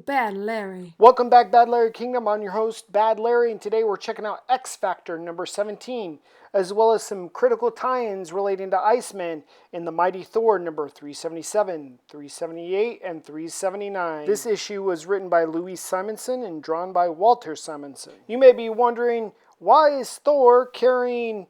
Bad Larry. Welcome back, Bad Larry Kingdom. I'm your host, Bad Larry, and today we're checking out X Factor number 17, as well as some critical tie-ins relating to Iceman in the Mighty Thor number 377, 378, and 379. This issue was written by Louise Simonson and drawn by Walter Simonson. You may be wondering, why is Thor carrying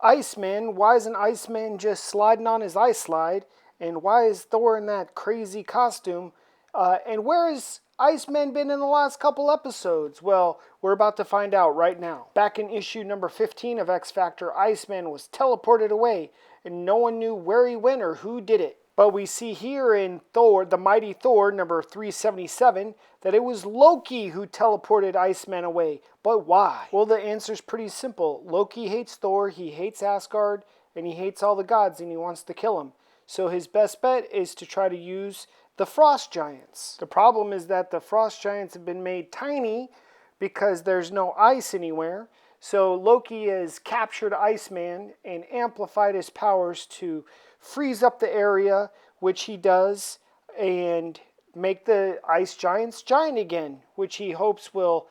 Iceman? Why isn't Iceman just sliding on his ice slide? And why is Thor in that crazy costume? And where has Iceman been in the last couple episodes? Well, we're about to find out right now. Back in issue number 15 of X Factor, Iceman was teleported away, and no one knew where he went or who did it. But we see here in Thor, the Mighty Thor, number 377, that it was Loki who teleported Iceman away. But why? Well, the answer's pretty simple. Loki hates Thor, he hates Asgard, and he hates all the gods, and he wants to kill them. So his best bet is to try to use the Frost Giants. The problem is that the Frost Giants have been made tiny because there's no ice anywhere. So Loki has captured Iceman and amplified his powers to freeze up the area, which he does, and make the ice giants giant again, which he hopes will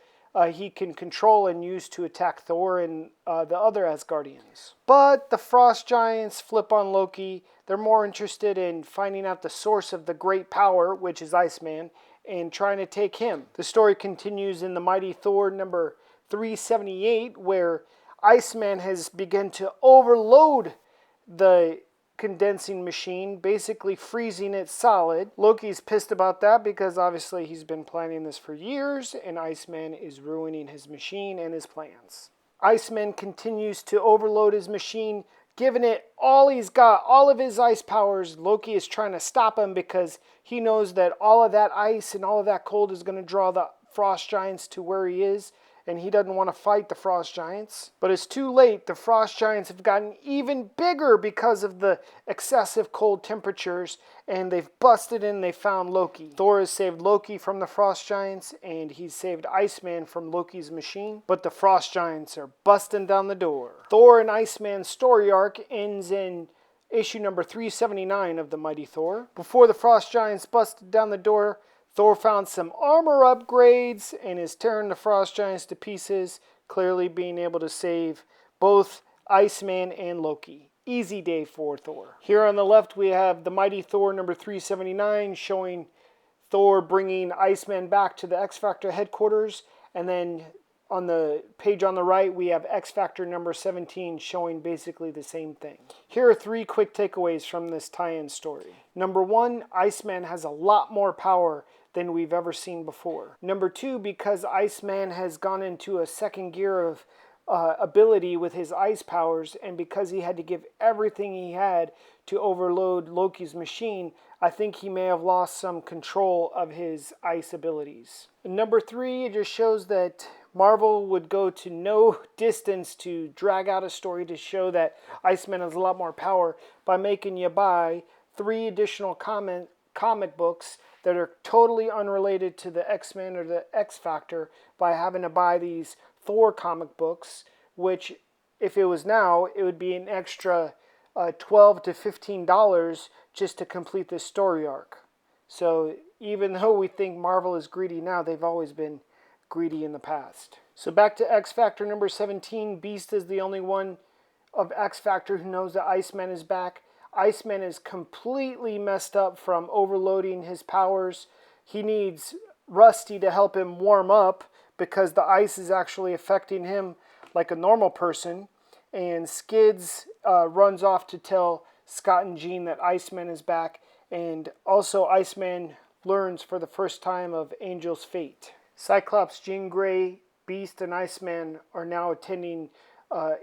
he can control and use to attack Thor and the other Asgardians. But the Frost Giants flip on Loki. They're more interested in finding out the source of the great power, which is Iceman, and trying to take him. The story continues in the Mighty Thor number 378, where Iceman has begun to overload the condensing machine, basically freezing it solid. Loki's pissed about that because obviously he's been planning this for years, and Iceman is ruining his machine and his plans. Iceman continues to overload his machine, giving it all he's got, all of his ice powers. Loki is trying to stop him because he knows that all of that ice and all of that cold is going to draw the Frost Giants to where he is, and he doesn't want to fight the Frost Giants. But it's too late. The Frost Giants have gotten even bigger because of the excessive cold temperatures, and they've busted in. They found Loki. Thor has saved Loki from the Frost Giants, and he's saved Iceman from Loki's machine. But the Frost Giants are busting down the door. Thor and Iceman's story arc ends in issue number 379 of the Mighty Thor. Before the Frost Giants busted down the door, Thor found some armor upgrades and is tearing the Frost Giants to pieces, clearly being able to save both Iceman and Loki. Easy day for Thor. Here on the left we have the Mighty Thor number 379 showing Thor bringing Iceman back to the X Factor headquarters, and then on the page on the right we have X Factor number 17 showing basically the same thing. Here are three quick takeaways from this tie-in story. Number one, Iceman has a lot more power than we've ever seen before. Number two, because Iceman has gone into a second gear of ability with his ice powers, and because he had to give everything he had to overload Loki's machine, I think he may have lost some control of his ice abilities. And number three, it just shows that Marvel would go to no distance to drag out a story to show that Iceman has a lot more power by making you buy 3 additional comic books that are totally unrelated to the X-Men or the X Factor by having to buy these Thor comic books, which if it was now, it would be an extra $12 to $15 just to complete this story arc. So even though we think Marvel is greedy now, they've always been greedy in the past. So back to X Factor number 17. Beast is the only one of X Factor who knows that Iceman is back. Iceman is completely messed up from overloading his powers. He needs Rusty to help him warm up because the ice is actually affecting him like a normal person. And Skids runs off to tell Scott and Jean that Iceman is back. And also Iceman learns for the first time of Angel's fate. Cyclops, Jean Grey, Beast, and Iceman are now attending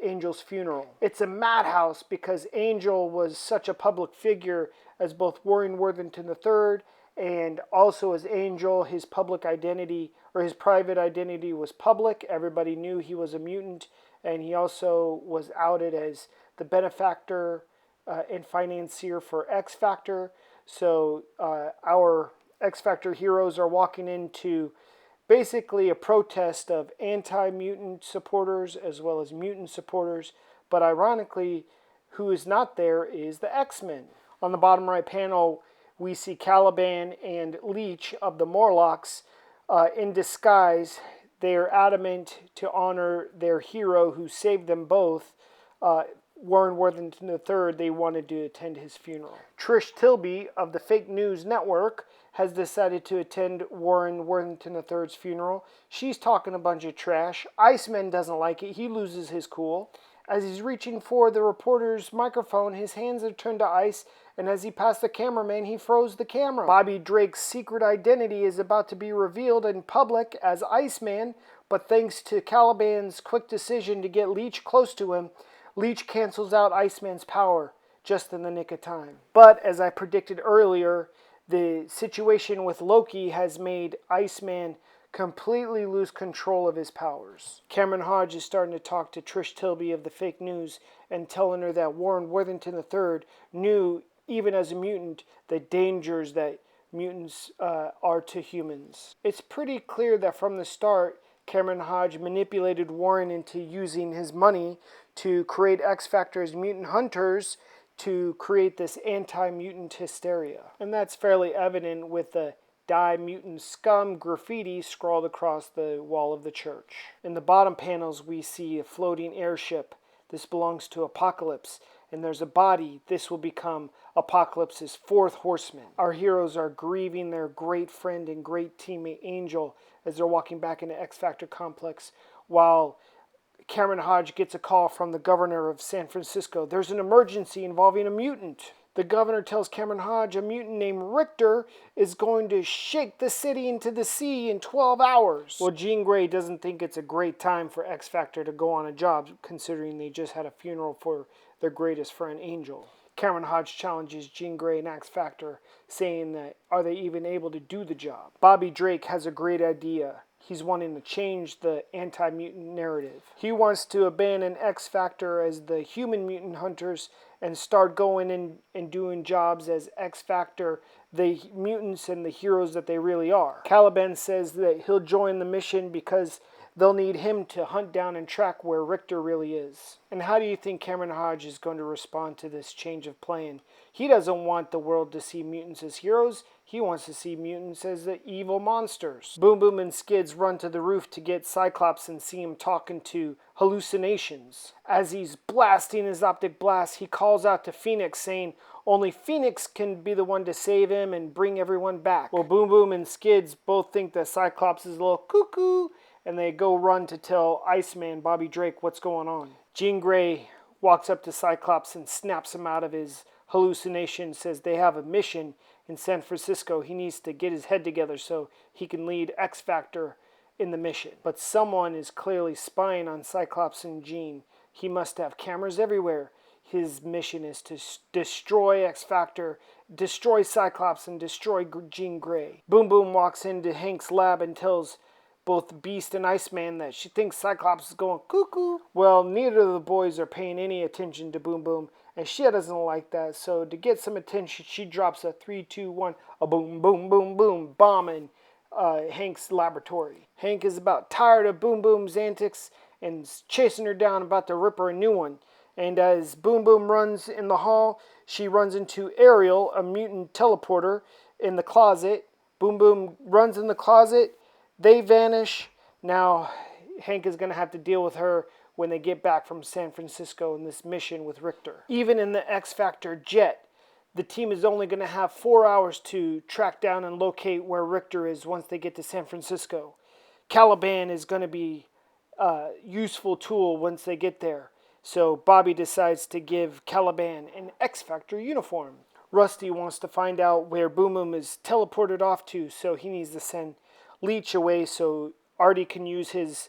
Angel's funeral. It's a madhouse because Angel was such a public figure as both Warren Worthington III and also as Angel. His public identity or his private identity was public. Everybody knew he was a mutant, and he also was outed as the benefactor and financier for X Factor. So our X Factor heroes are walking into basically a protest of anti-mutant supporters as well as mutant supporters, but ironically, who is not there is the X-Men. On the bottom right panel, we see Caliban and Leech of the Morlocks in disguise. They are adamant to honor their hero who saved them both, Warren Worthington III. They wanted to attend his funeral. Trish Tilby of the Fake News Network has decided to attend Warren Worthington III's funeral. She's talking a bunch of trash. Iceman doesn't like it. He loses his cool. As he's reaching for the reporter's microphone, his hands are turned to ice, and as he passed the cameraman, he froze the camera. Bobby Drake's secret identity is about to be revealed in public as Iceman, but thanks to Caliban's quick decision to get Leech close to him, Leech cancels out Iceman's power just in the nick of time. But as I predicted earlier, the situation with Loki has made Iceman completely lose control of his powers. Cameron Hodge is starting to talk to Trish Tilby of the Fake News and telling her that Warren Worthington III knew, even as a mutant, the dangers that mutants are to humans. It's pretty clear that from the start, Cameron Hodge manipulated Warren into using his money to create X Factor's mutant hunters to create this anti-mutant hysteria. And that's fairly evident with the "Die Mutant Scum" graffiti scrawled across the wall of the church. In the bottom panels, we see a floating airship. This belongs to Apocalypse. And there's a body. This will become Apocalypse's fourth horseman. Our heroes are grieving their great friend and great teammate Angel as they're walking back into X Factor Complex, while Cameron Hodge gets a call from the governor of San Francisco. There's an emergency involving a mutant. The governor tells Cameron Hodge a mutant named Rictor is going to shake the city into the sea in 12 hours. Well, Jean Grey doesn't think it's a great time for X Factor to go on a job, considering they just had a funeral for their greatest friend, Angel. Cameron Hodge challenges Jean Grey and X Factor, saying that are they even able to do the job? Bobby Drake has a great idea. He's wanting to change the anti-mutant narrative. He wants to abandon X Factor as the human mutant hunters and start going in and doing jobs as X Factor, the mutants and the heroes that they really are. Caliban says that he'll join the mission because they'll need him to hunt down and track where Rictor really is. And how do you think Cameron Hodge is going to respond to this change of plan? He doesn't want the world to see mutants as heroes. He wants to see mutants as the evil monsters. Boom Boom and Skids run to the roof to get Cyclops and see him talking to hallucinations. As he's blasting his optic blast, he calls out to Phoenix, saying only Phoenix can be the one to save him and bring everyone back. Well, Boom Boom and Skids both think that Cyclops is a little cuckoo, and they go run to tell Iceman, Bobby Drake, what's going on. Jean Grey walks up to Cyclops and snaps him out of his hallucination, says they have a mission in San Francisco. He needs to get his head together so he can lead X Factor in the mission. But someone is clearly spying on Cyclops and Jean. He must have cameras everywhere. His mission is to destroy X Factor, destroy Cyclops, and destroy Jean Grey. Boom Boom walks into Hank's lab and tells both Beast and Iceman that she thinks Cyclops is going cuckoo. Well, neither of the boys are paying any attention to Boom Boom, and she doesn't like that. So to get some attention, she drops a 3, 2, 1, a boom, boom, boom, boom, bomb in Hank's laboratory. Hank is about tired of Boom Boom's antics and is chasing her down, about to rip her a new one. And as Boom Boom runs in the hall, she runs into Ariel, a mutant teleporter, in the closet. Boom Boom runs in the closet. They vanish. Now, Hank is going to have to deal with her when they get back from San Francisco in this mission with Rictor. Even in the X Factor jet, the team is only going to have 4 hours to track down and locate where Rictor is once they get to San Francisco. Caliban is going to be a useful tool once they get there. So Bobby decides to give Caliban an X Factor uniform. Rusty wants to find out where Boom Boom is teleported off to, so he needs to send Leech away so Artie can use his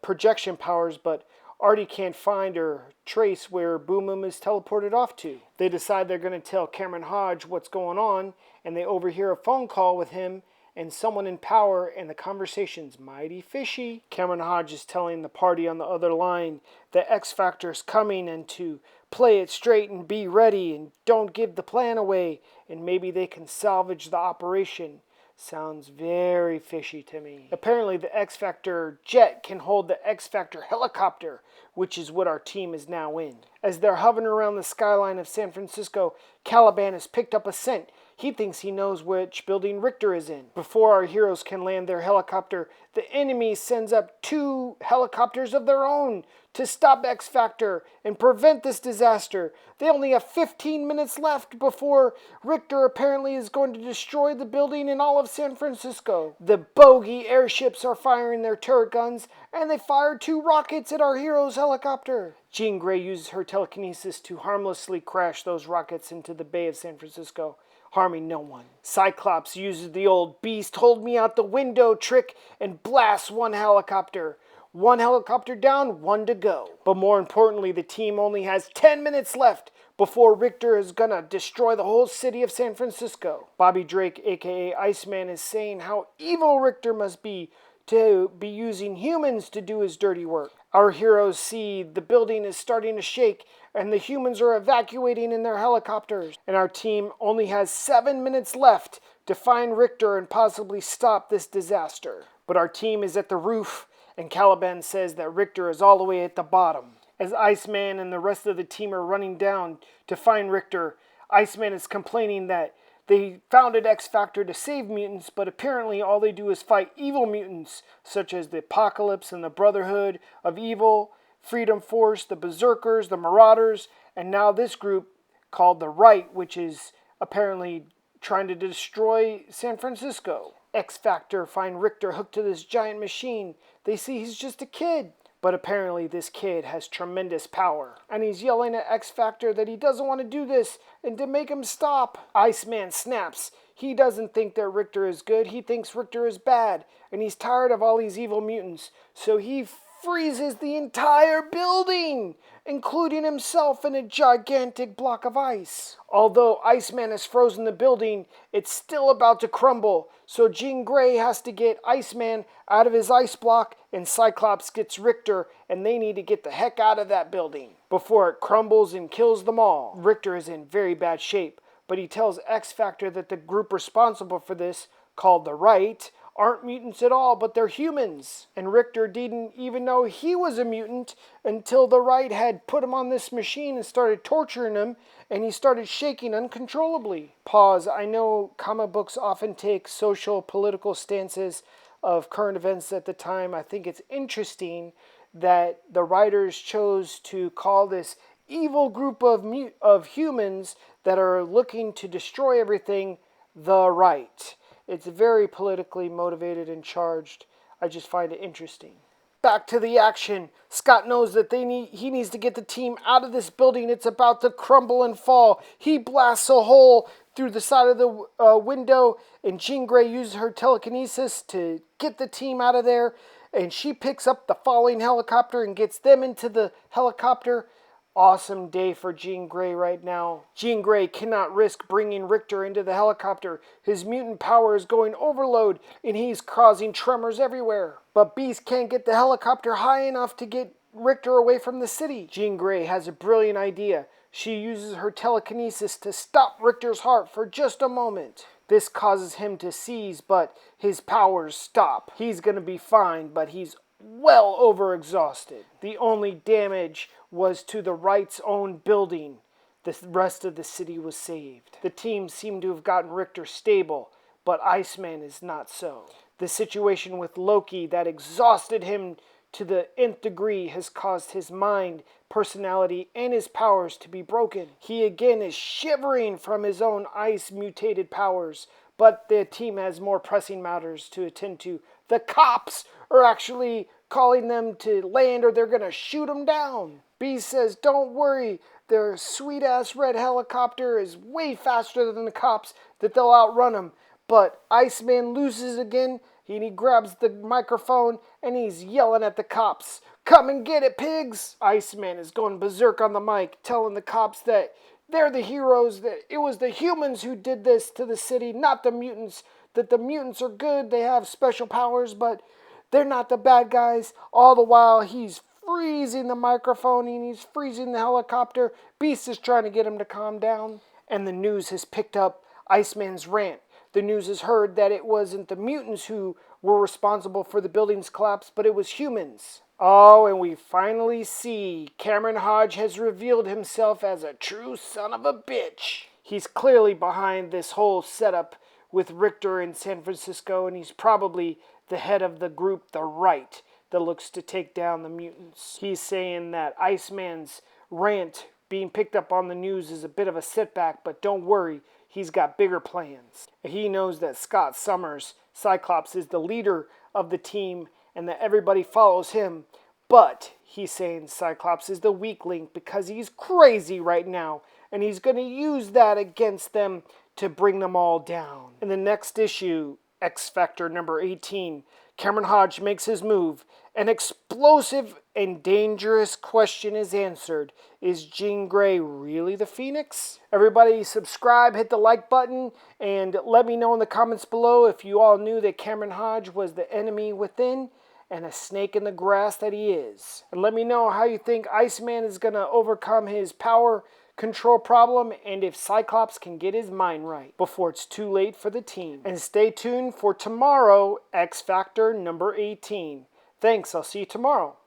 projection powers, but Artie can't find or trace where Boom Boom is teleported off to. They decide they're going to tell Cameron Hodge what's going on, and they overhear a phone call with him and someone in power, and the conversation's mighty fishy. Cameron Hodge is telling the party on the other line that X Factor's coming and to play it straight and be ready and don't give the plan away, and maybe they can salvage the operation. Sounds very fishy to me. Apparently the X Factor jet can hold the X Factor helicopter, which is what our team is now in. As they're hovering around the skyline of San Francisco, Caliban has picked up a scent. He thinks he knows which building Rictor is in. Before our heroes can land their helicopter, the enemy sends up 2 helicopters of their own to stop X Factor and prevent this disaster. They only have 15 minutes left before Rictor apparently is going to destroy the building in all of San Francisco. The bogey airships are firing their turret guns, and they fire 2 rockets at our hero's helicopter. Jean Grey uses her telekinesis to harmlessly crash those rockets into the Bay of San Francisco, harming no one. Cyclops uses the old beast hold me out the window trick and blasts 1 helicopter. 1 helicopter down, 1 to go. But more importantly, the team only has 10 minutes left before Rictor is gonna destroy the whole city of San Francisco. Bobby Drake, aka Iceman, is saying how evil Rictor must be to be using humans to do his dirty work. Our heroes see the building is starting to shake and the humans are evacuating in their helicopters. And our team only has 7 minutes left to find Rictor and possibly stop this disaster. But our team is at the roof, and Caliban says that Rictor is all the way at the bottom. As Iceman and the rest of the team are running down to find Rictor, Iceman is complaining that they founded X Factor to save mutants, but apparently all they do is fight evil mutants, such as the Apocalypse and the Brotherhood of Evil, Freedom Force, the Berserkers, the Marauders, and now this group called the Right, which is apparently trying to destroy San Francisco. X Factor find Rictor hooked to this giant machine. They see he's just a kid. But apparently this kid has tremendous power. And he's yelling at X Factor that he doesn't want to do this and to make him stop. Iceman snaps. He doesn't think that Rictor is good. He thinks Rictor is bad. And he's tired of all these evil mutants. So he freezes the entire building, including himself in a gigantic block of ice. Although Iceman has frozen the building, it's still about to crumble. So Jean Grey has to get Iceman out of his ice block, and Cyclops gets Rictor, and they need to get the heck out of that building before it crumbles and kills them all. Rictor is in very bad shape, but he tells X Factor that the group responsible for this, called the Right, aren't mutants at all, but they're humans. And Rictor didn't even know he was a mutant until the Right had put him on this machine and started torturing him, and he started shaking uncontrollably. Pause. I know comic books often take social, political stances of current events at the time. I think it's interesting that the writers chose to call this evil group of humans that are looking to destroy everything the Right. It's very politically motivated and charged. I just find it interesting. Back to the action. Scott knows that he needs to get the team out of this building. It's about to crumble and fall. He blasts a hole through the side of the window, and Jean Grey uses her telekinesis to get the team out of there. And she picks up the falling helicopter and gets them into the helicopter. Awesome day for Jean Grey right now. Jean Grey cannot risk bringing Rictor into the helicopter. His mutant power is going overload, and he's causing tremors everywhere. But Beast can't get the helicopter high enough to get Rictor away from the city. Jean Grey has a brilliant idea. She uses her telekinesis to stop Rictor's heart for just a moment. This causes him to seize, but his powers stop. He's gonna be fine, but he's well overexhausted. The only damage was to the Right's own building. The rest of the city was saved. The team seemed to have gotten Rictor stable, but Iceman is not so. The situation with Loki that exhausted him to the nth degree has caused his mind, personality, and his powers to be broken. He again is shivering from his own ice-mutated powers, but the team has more pressing matters to attend to. The cops are actually calling them to land or they're going to shoot them down. Beast says, don't worry, their sweet-ass red helicopter is way faster than the cops, that they'll outrun them. But Iceman loses again, and he grabs the microphone, and he's yelling at the cops. Come and get it, pigs! Iceman is going berserk on the mic, telling the cops that they're the heroes, that it was the humans who did this to the city, not the mutants, that the mutants are good, they have special powers, but they're not the bad guys. All the while, he's freezing the microphone and he's freezing the helicopter. Beast is trying to get him to calm down. And the news has picked up Iceman's rant. The news has heard that it wasn't the mutants who were responsible for the building's collapse, but it was humans. Oh, and we finally see Cameron Hodge has revealed himself as a true son of a bitch. He's clearly behind this whole setup with Rictor in San Francisco, and he's probably the head of the group, the Right, that looks to take down the mutants. He's saying that Iceman's rant being picked up on the news is a bit of a setback, but don't worry, he's got bigger plans. He knows that Scott Summers, Cyclops, is the leader of the team and that everybody follows him, but he's saying Cyclops is the weak link because he's crazy right now, and he's going to use that against them to bring them all down. In the next issue, X Factor number 18, Cameron Hodge makes his move. An explosive and dangerous question is answered. Is Jean Grey really the Phoenix? Everybody subscribe, hit the like button, and let me know in the comments below if you all knew that Cameron Hodge was the enemy within and a snake in the grass that he is. And let me know how you think Iceman is going to overcome his power control problem and if Cyclops can get his mind right before it's too late for the team. And stay tuned for tomorrow, X Factor number 18. Thanks, I'll see you tomorrow.